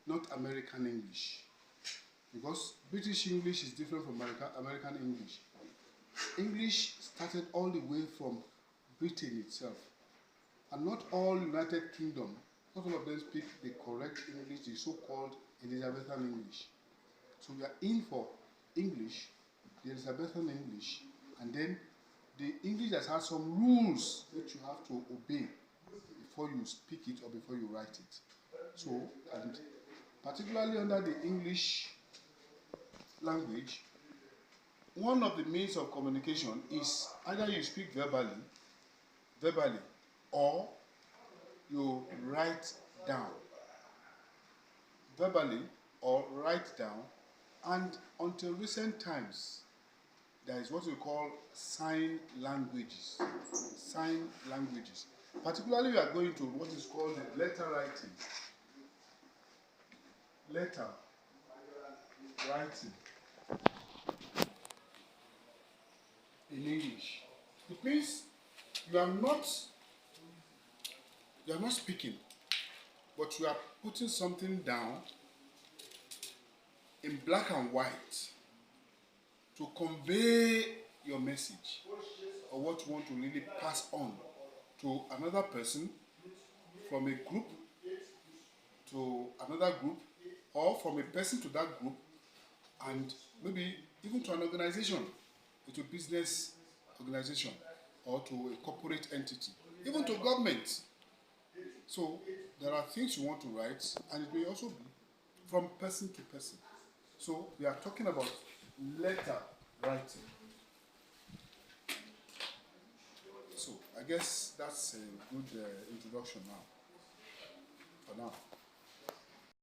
not American English. Because British English is different from American English. English started all the way from Britain itself. And not all United Kingdom, not all of them speak the correct English, the so-called Elizabethan English. So we are in for English, the Elizabethan English, and then the English that has some rules which you have to obey before you speak it or before you write it. So, and particularly under the English language, one of the means of communication is either you speak verbally, or you write down. Verbally or write down, and until recent times, there is what we call sign languages. Sign languages. Particularly, we are going to what is called the letter writing. Letter writing in English. It means you are not speaking, but you are putting something down in black and white to convey your message or what you want to really pass on to another person, from a group to another group, or from a person to that group, and maybe even to an organization, to a business organization, or to a corporate entity, even to government. So there are things you want to write, and it may also be from person to person. So we are talking about letter writing. So I guess that's a good introduction now, for now.